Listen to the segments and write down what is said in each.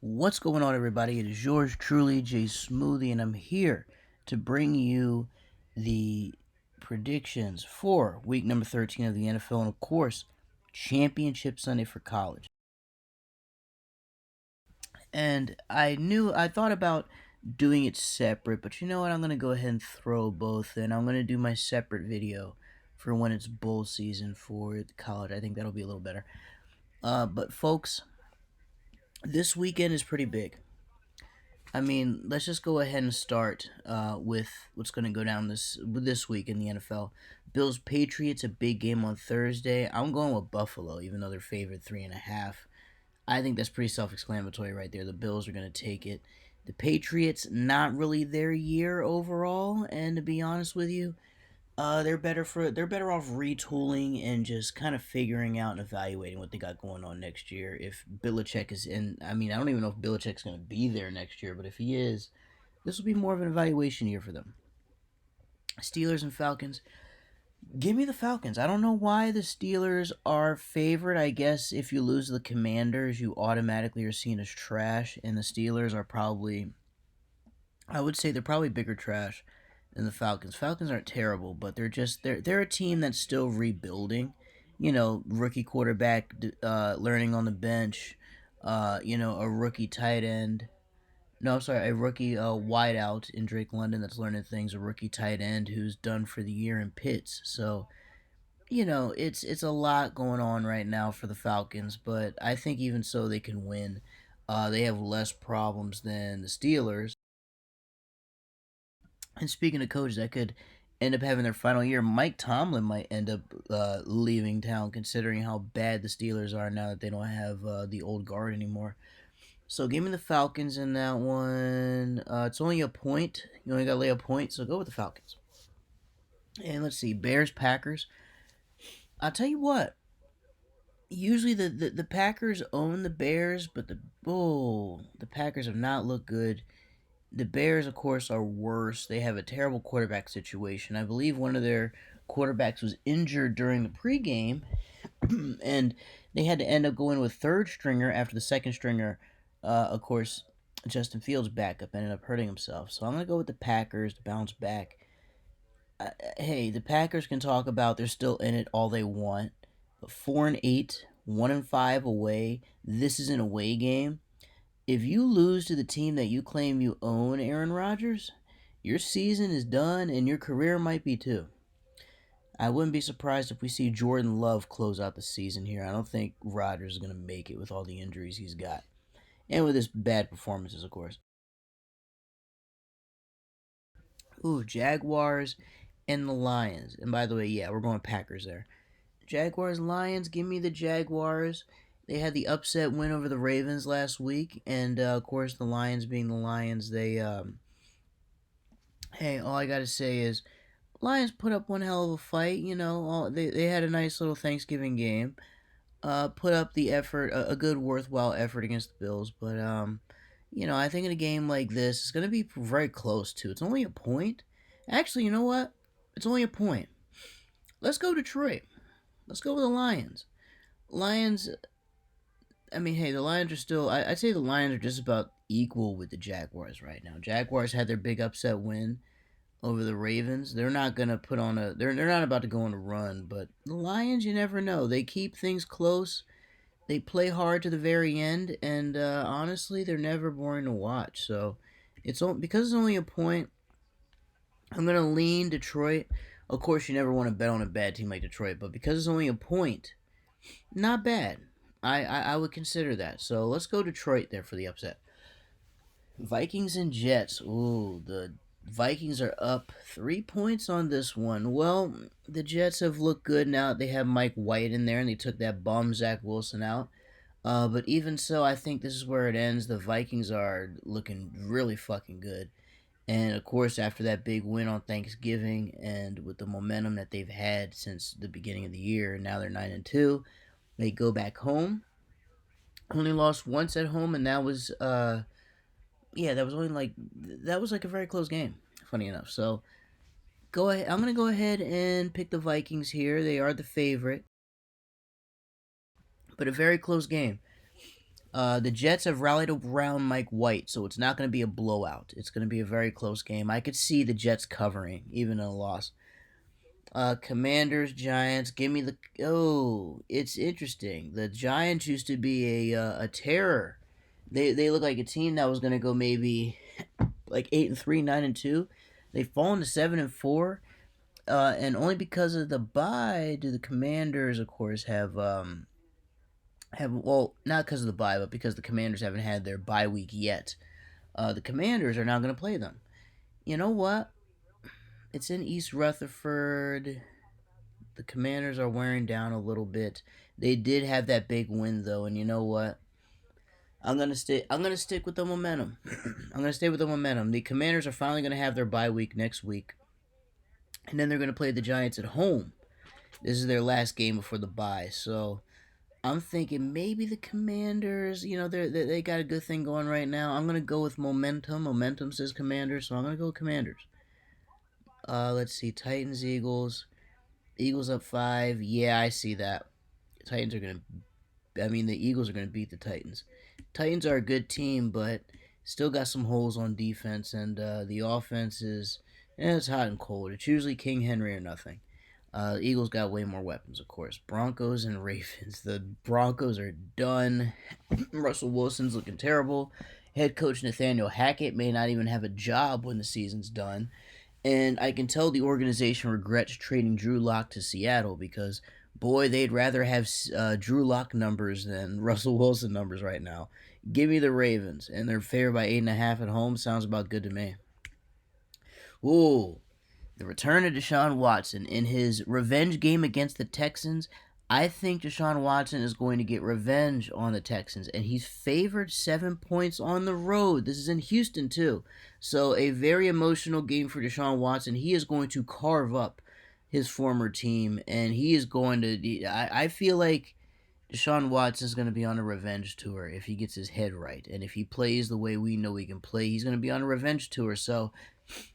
What's going on, everybody? It is yours truly, Jay Smoothie, and I'm here to bring you the predictions for week number 13 of the NFL, and of course, Championship Sunday for college. And I thought about doing it separate, but you know what? I'm going to go ahead and throw both in. I'm going to do my separate video for when it's bowl season for college. I think that'll be a little better. But folks, this weekend is pretty big. I mean, let's just go ahead and start with what's going to go down this week in the NFL. Bills Patriots, a big game on Thursday. I'm going with Buffalo, even though they're favored 3.5. I think that's pretty self-explanatory right there. The Bills are going to take it. The Patriots, not really their year overall, and to be honest with you, they're better off retooling and just kind of figuring out and evaluating what they got going on next year. If Belichick is in, I mean, I don't even know if Belichick's going to be there next year, but if he is, this will be more of an evaluation year for them. Steelers and Falcons. Give me the Falcons. I don't know why the Steelers are favored. I guess if you lose the Commanders, you automatically are seen as trash, and the Steelers are probably, I would say they're probably bigger trash than the Falcons. Falcons aren't terrible, but they're a team that's still rebuilding. You know, rookie quarterback learning on the bench. A rookie tight end. No, I'm sorry, a rookie wideout in Drake London that's learning things. A rookie tight end who's done for the year in Pitts. So it's a lot going on right now for the Falcons, but I think even so they can win. They have less problems than the Steelers. And speaking of coaches that could end up having their final year, Mike Tomlin might end up leaving town, considering how bad the Steelers are now that they don't have the old guard anymore. So give me the Falcons in that one. It's only a point. You only got to lay a point, so go with the Falcons. And let's see, Bears Packers. I'll tell you what. Usually the Packers own the Bears, but the Packers have not looked good. The Bears, of course, are worse. They have a terrible quarterback situation. I believe one of their quarterbacks was injured during the pregame, and they had to end up going with third stringer after the second stringer, of course, Justin Fields' backup ended up hurting himself. So I'm going to go with the Packers to bounce back. Hey, the Packers can talk about they're still in it all they want, but 4-8, 1-5 away. This is an away game. If you lose to the team that you claim you own, Aaron Rodgers, your season is done and your career might be too. I wouldn't be surprised if we see Jordan Love close out the season here. I don't think Rodgers is going to make it with all the injuries he's got. And with his bad performances, of course. Ooh, Jaguars and the Lions. And by the way, yeah, we're going Packers there. Jaguars, Lions, give me the Jaguars. They had the upset win over the Ravens last week, and of course, the Lions being the Lions, hey, all I gotta say is, Lions put up one hell of a fight. They had a nice little Thanksgiving game. Put up the effort, a good worthwhile effort against the Bills, but I think in a game like this, it's gonna be very close too. It's only a point. Actually, you know what? It's only a point. Let's go Detroit. Let's go with the Lions. Lions. I mean, hey, the Lions are still. I'd say the Lions are just about equal with the Jaguars right now. Jaguars had their big upset win over the Ravens. They're not gonna put on a. They're not about to go on a run, but the Lions, you never know. They keep things close. They play hard to the very end, and honestly, they're never boring to watch. So, because it's only a point. I'm gonna lean Detroit. Of course, you never want to bet on a bad team like Detroit, but because it's only a point, not bad. I would consider that. So let's go Detroit there for the upset. Vikings and Jets. Ooh, the Vikings are up 3 points on this one. Well, the Jets have looked good now. They have Mike White in there, and they took that bum Zach Wilson out. But even so, I think this is where it ends. The Vikings are looking really fucking good. And of course, after that big win on Thanksgiving, and with the momentum that they've had since the beginning of the year, now they're 9-2. They go back home. Only lost once at home, and that was yeah, that was like a very close game. Funny enough, so go ahead. I'm gonna go ahead and pick the Vikings here. They are the favorite, but a very close game. The Jets have rallied around Mike White, so it's not going to be a blowout. It's going to be a very close game. I could see the Jets covering, even in a loss. Commanders, Giants. Give me the. Oh, it's interesting. The Giants used to be a terror. They look like a team that was going to go maybe like 8-3, 9-2. They've fallen to 7-4. And only because of the bye do the Commanders, of course, have well, not because of the bye, but because the Commanders haven't had their bye week yet. The Commanders are now going to play them. You know what? It's in East Rutherford. The Commanders are wearing down a little bit. They did have that big win though, and you know what? I'm gonna stick with the momentum. I'm gonna stay with the momentum. The Commanders are finally gonna have their bye week next week, and then they're gonna play the Giants at home. This is their last game before the bye, so I'm thinking maybe the Commanders. You know, they got a good thing going right now. I'm gonna go with momentum. Momentum says Commanders, so I'm gonna go with Commanders. Let's see, Titans, Eagles. Eagles up 5. Yeah, I see that. Titans are gonna. I mean, the Eagles are gonna beat the Titans. Titans are a good team, but still got some holes on defense, and the offense is. It's hot and cold. It's usually King Henry or nothing. Eagles got way more weapons, of course. Broncos and Ravens. The Broncos are done. Russell Wilson's looking terrible. Head coach Nathaniel Hackett may not even have a job when the season's done. And I can tell the organization regrets trading Drew Lock to Seattle because, boy, they'd rather have Drew Lock numbers than Russell Wilson numbers right now. Give me the Ravens, and they're favored by 8.5 at home. Sounds about good to me. Ooh, the return of Deshaun Watson in his revenge game against the Texans. I think Deshaun Watson is going to get revenge on the Texans, and he's favored 7 points on the road. This is in Houston, too. So, a very emotional game for Deshaun Watson. He is going to carve up his former team, and he is going to. I feel like Deshaun Watson is going to be on a revenge tour if he gets his head right. And if he plays the way we know he can play, he's going to be on a revenge tour. So,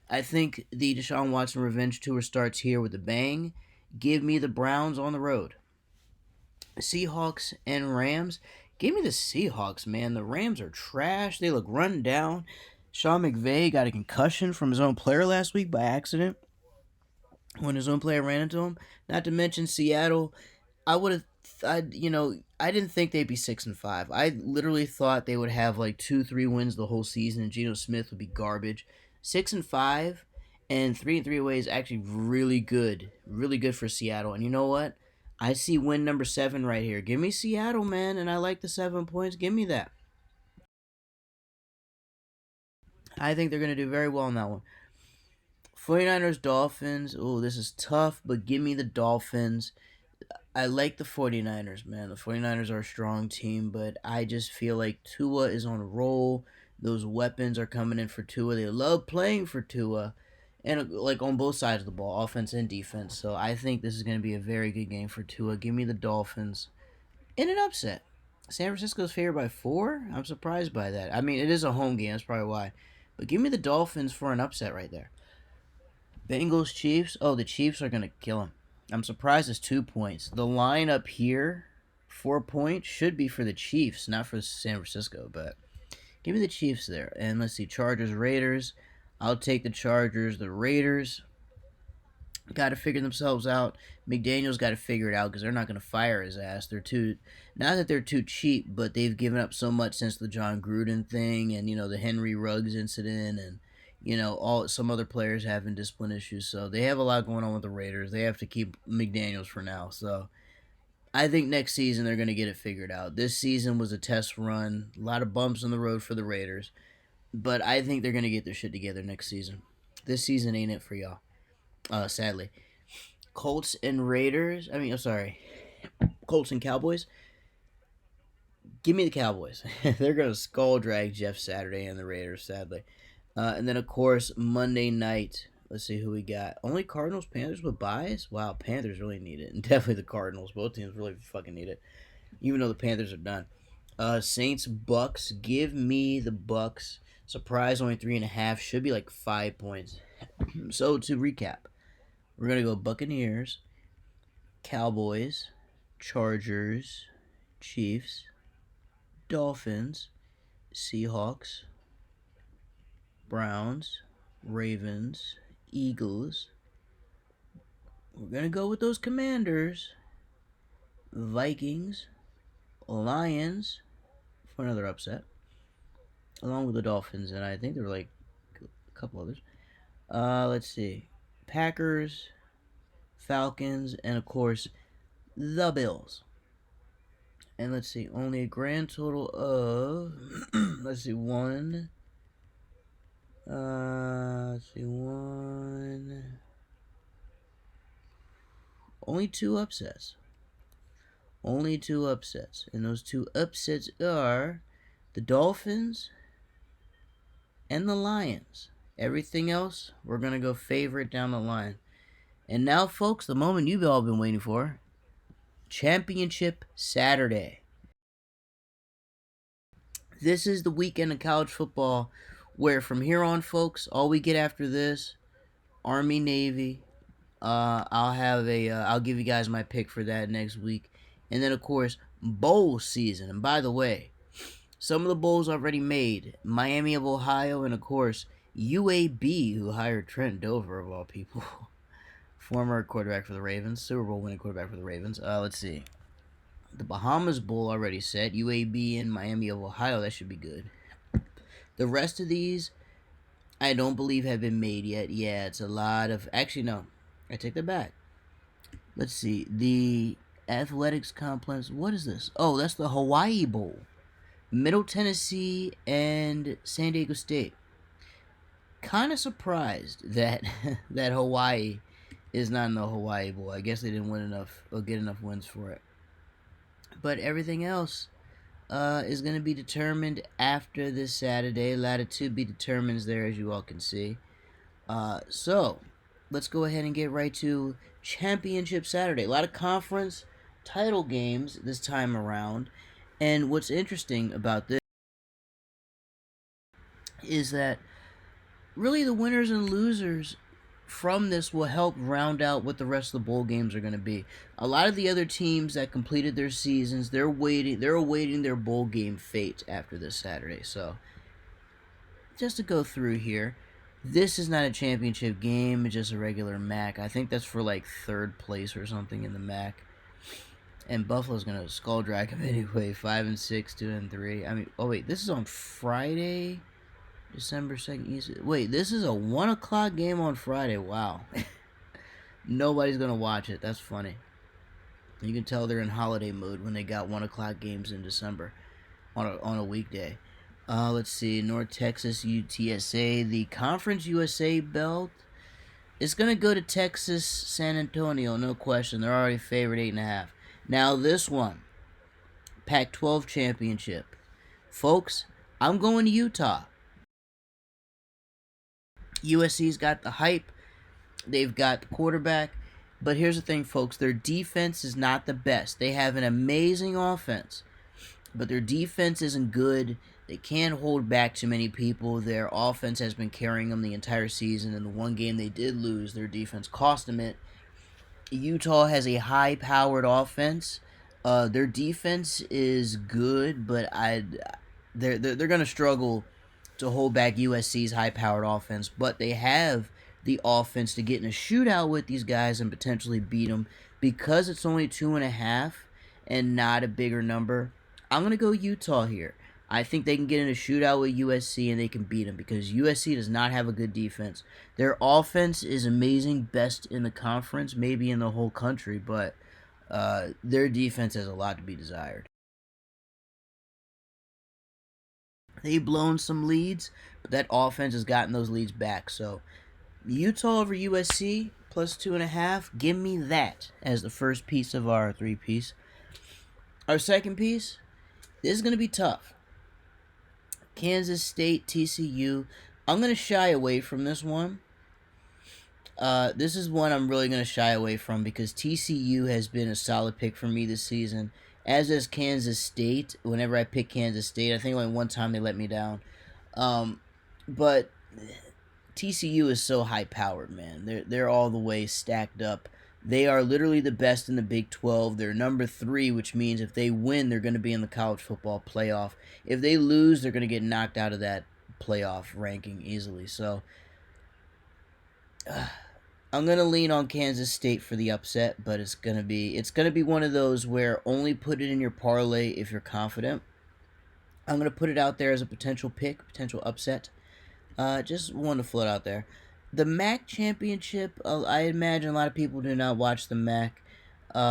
I think the Deshaun Watson revenge tour starts here with a bang. Give me the Browns on the road. Seahawks and Rams. Give me the Seahawks, man. The Rams are trash. They look run down. Sean McVay got a concussion from his own player last week by accident when his own player ran into him. Not to mention Seattle. I would have, I didn't think they'd be 6-5. I literally thought they would have like 2, 3 wins the whole season, and Geno Smith would be garbage. 6-5 and 3-3 away is actually really good for Seattle. And you know what? I see win number 7 right here. Give me Seattle, man, and I like the 7 points. Give me that. I think they're going to do very well in that one. 49ers, Dolphins. Oh, this is tough, but give me the Dolphins. I like the 49ers, man. The 49ers are a strong team, but I just feel like Tua is on a roll. Those weapons are coming in for Tua. They love playing for Tua. And like on both sides of the ball, offense and defense. So I think this is going to be a very good game for Tua. Give me the Dolphins in an upset. San Francisco's favored by 4. I'm surprised by that. I mean, it is a home game. That's probably why. But give me the Dolphins for an upset right there. Bengals, Chiefs. Oh, the Chiefs are going to kill them. I'm surprised it's 2 points. The line up here, 4 points, should be for the Chiefs, not for San Francisco. But give me the Chiefs there. And let's see, Chargers, Raiders. I'll take the Chargers. The Raiders got to figure themselves out. McDaniel's got to figure it out because they're not going to fire his ass. They're too, not that they're too cheap, but they've given up so much since the John Gruden thing and the Henry Ruggs incident and all some other players having discipline issues. So they have a lot going on with the Raiders. They have to keep McDaniel's for now. So I think next season they're going to get it figured out. This season was a test run, a lot of bumps on the road for the Raiders. But I think they're going to get their shit together next season. This season ain't it for y'all, sadly. Colts and Raiders. I'm sorry. Colts and Cowboys. Give me the Cowboys. They're going to skull drag Jeff Saturday and the Raiders, sadly. And then, of course, Monday night. Let's see who we got. Only Cardinals, Panthers with buys? Wow, Panthers really need it. And definitely the Cardinals. Both teams really fucking need it. Even though the Panthers are done. Saints, Bucks. Give me the Bucks. Surprise, only 3.5. Should be like 5 points. So, to recap, we're going to go Buccaneers, Cowboys, Chargers, Chiefs, Dolphins, Seahawks, Browns, Ravens, Eagles. We're going to go with those Commanders, Vikings, Lions for another upset, along with the Dolphins, and I think there were like a couple others. Let's see. Packers, Falcons, and of course, the Bills. And let's see, only a grand total of, let's see, only two upsets. Only two upsets. And those two upsets are the Dolphins and the Lions. Everything else, we're going to go favorite down the line. And now, folks, the moment you've all been waiting for. Championship Saturday. This is the weekend of college football where from here on, folks, all we get after this, Army, Navy. I'll give you guys my pick for that next week. And then, of course, bowl season. And by the way, some of the bowls already made. Miami of Ohio and, of course, UAB, who hired Trent Dover, of all people. Former quarterback for the Ravens. Super Bowl winning quarterback for the Ravens. Let's see. The Bahamas Bowl already set. UAB and Miami of Ohio. That should be good. The rest of these, I don't believe have been made yet. Yeah, it's a lot of... Actually, no. I take that back. Let's see. The Athletics Complex. What is this? Oh, that's the Hawaii Bowl. Middle Tennessee and San Diego State. Kind of surprised that that Hawaii is not in the Hawaii Bowl. I guess they didn't win enough or get enough wins for it. But everything else is going to be determined after this Saturday. Latitude be determined there, as you all can see. So, let's go ahead and get right to Championship Saturday. A lot of conference title games this time around. And what's interesting about this is that really the winners and losers from this will help round out what the rest of the bowl games are going to be. A lot of the other teams that completed their seasons, they're awaiting their bowl game fate after this Saturday. So, just to go through here, this is not a championship game, it's just a regular MAC. I think that's for like third place or something in the MAC. And Buffalo's going to skull drag them anyway, 5-6, 2-3. I mean, oh wait, this is on Friday, December 2nd. Wait, this is a 1 o'clock game on Friday. Wow. Nobody's going to watch it. That's funny. You can tell they're in holiday mode when they got 1 o'clock games in December on a weekday. Let's see. North Texas UTSA. The Conference USA belt is going to go to Texas San Antonio. No question. They're already favored 8.5. Now this one. Pac-12 championship. Folks, I'm going to Utah. USC's got the hype. They've got the quarterback. But here's the thing, folks. Their defense is not the best. They have an amazing offense. But their defense isn't good. They can't hold back too many people. Their offense has been carrying them the entire season. And the one game they did lose, their defense cost them it. Utah has a high-powered offense. Their defense is good, but they're going to struggle to hold back USC's high-powered offense, but they have the offense to get in a shootout with these guys and potentially beat them. Because it's only 2.5 and not a bigger number, I'm going to go Utah here. I think they can get in a shootout with USC and they can beat them because USC does not have a good defense. Their offense is amazing, best in the conference, maybe in the whole country, but their defense has a lot to be desired. They've blown some leads, but that offense has gotten those leads back. So, Utah over USC plus 2.5. Give me that as the first piece of our 3-piece. Our second piece, this is going to be tough. Kansas State, TCU. I'm going to shy away from this one. This is one I'm really going to shy away from because TCU has been a solid pick for me this season. As is Kansas State. Whenever I pick Kansas State, I think only one time they let me down. But TCU is so high-powered, man. They're all the way stacked up They are literally the best in the Big 12. They're number 3, which means if they win, they're going to be in the college football playoff. If they lose, they're going to get knocked out of that playoff ranking easily. So I'm going to lean on Kansas State for the upset, but it's going to be one of those where only put it in your parlay if you're confident. I'm going to put it out there as a potential pick, potential upset. Just one to float out there. The MAC championship, I imagine a lot of people do not watch the MAC,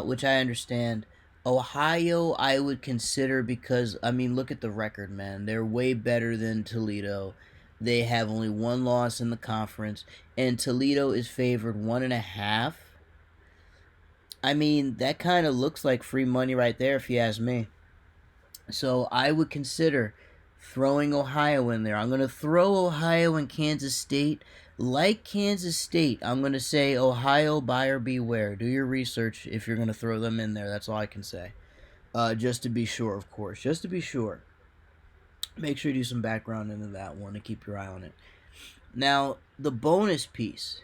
which I understand. Ohio, I would consider because, I mean, look at the record, man. They're way better than Toledo. They have only one loss in the conference, and Toledo is favored 1.5. I mean, that kind of looks like free money right there, if you ask me. So I would consider throwing Ohio in there. I'm going to throw Ohio and Kansas State. Like Kansas State, I'm going to say Ohio, buyer beware. Do your research if you're going to throw them in there. That's all I can say. Just to be sure, of course. Just to be sure. Make sure you do some background into that one and keep your eye on it. Now, the bonus piece.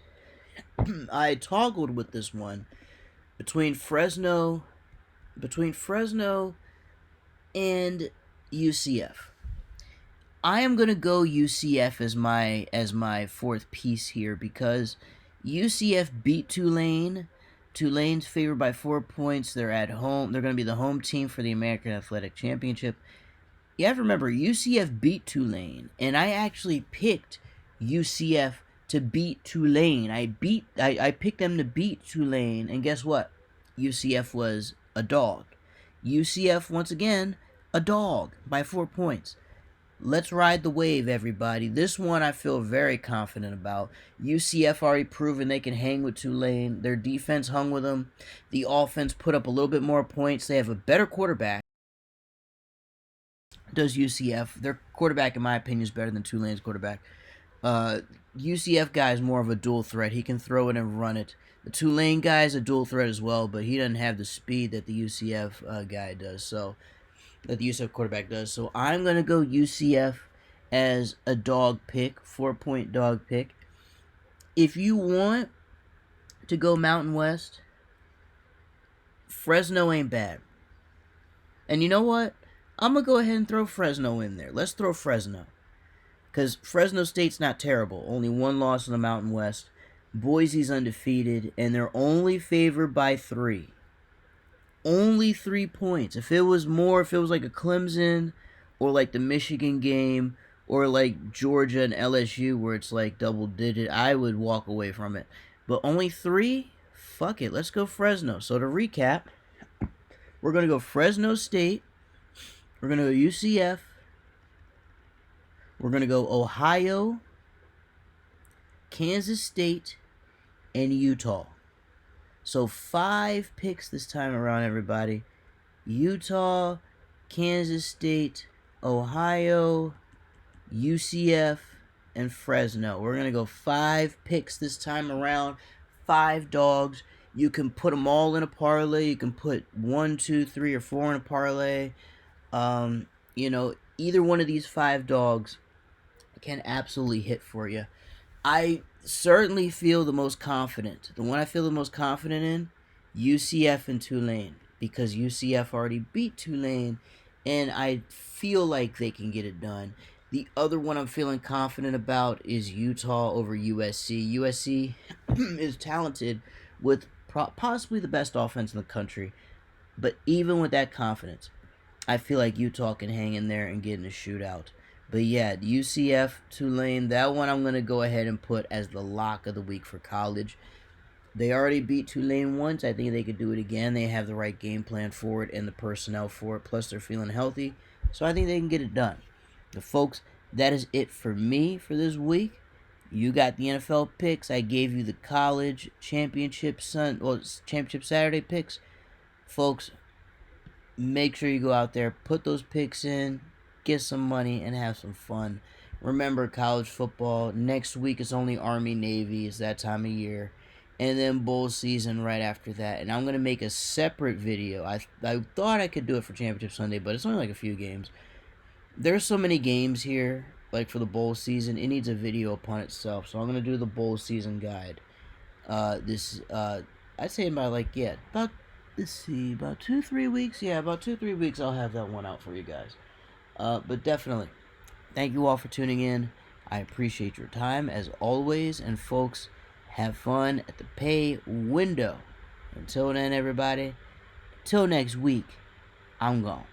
I toggled with this one between Fresno and UCF. I am gonna go UCF as my fourth piece here because UCF beat Tulane. Tulane's favored by 4 points. They're at home. They're gonna be the home team for the American Athletic Championship. You have to remember UCF beat Tulane, and I actually picked UCF to beat Tulane. I picked them to beat Tulane, and guess what? UCF was a dog. UCF once again a dog by 4 points. Let's ride the wave, everybody. This one I feel very confident about. UCF already proven they can hang with Tulane. Their defense hung with them. The offense put up a little bit more points. They have a better quarterback. Does UCF. Their quarterback, in my opinion, is better than Tulane's quarterback. UCF guy is more of a dual threat. He can throw it and run it. The Tulane guy is a dual threat as well, but he doesn't have the speed that the UCF guy does. So that the UCF quarterback does. So I'm going to go UCF as a dog pick, 4-point dog pick. If you want to go Mountain West, Fresno ain't bad. And you know what? I'm going to go ahead and throw Fresno in there. Let's throw Fresno. Because Fresno State's not terrible. Only one loss in the Mountain West. Boise's undefeated, and they're only favored by 3. Only 3 points. If it was more, if it was like a Clemson or like the Michigan game or like Georgia and LSU where it's like double digit, I would walk away from it. But only 3? Fuck it. Let's go Fresno. So to recap, we're going to go Fresno State. We're going to go UCF. We're going to go Ohio, Kansas State, and Utah. So 5 picks this time around, everybody. Utah, Kansas State, Ohio, UCF, and Fresno. We're going to go 5 picks this time around. 5 dogs. You can put them all in a parlay. You can put 1, 2, 3, or 4 in a parlay. Either one of these 5 dogs can absolutely hit for you. I certainly feel the most confident. The one I feel the most confident in, UCF and Tulane. Because UCF already beat Tulane, and I feel like they can get it done. The other one I'm feeling confident about is Utah over USC. USC is talented with possibly the best offense in the country. But even with that confidence, I feel like Utah can hang in there and get in a shootout. But yeah, UCF, Tulane, that one I'm going to go ahead and put as the lock of the week for college. They already beat Tulane once. I think they could do it again. They have the right game plan for it and the personnel for it. Plus, they're feeling healthy. So I think they can get it done. But folks, that is it for me for this week. You got the NFL picks. I gave you the college championship Saturday picks. Folks, make sure you go out there, put those picks in, get some money, and have some fun. Remember, college football, next week is only Army, Navy. It's that time of year. And then bowl season right after that. And I'm going to make a separate video. I thought I could do it for Championship Sunday, but it's only like a few games. There's so many games here, like for the bowl season, it needs a video upon itself. So I'm going to do the bowl season guide. I'd say about like, yeah, about, let's see, about 2-3 weeks. Yeah, about 2-3 weeks. I'll have that one out for you guys. But definitely, thank you all for tuning in. I appreciate your time as always, and folks, have fun at the pay window. Until then, everybody. Till next week, I'm gone.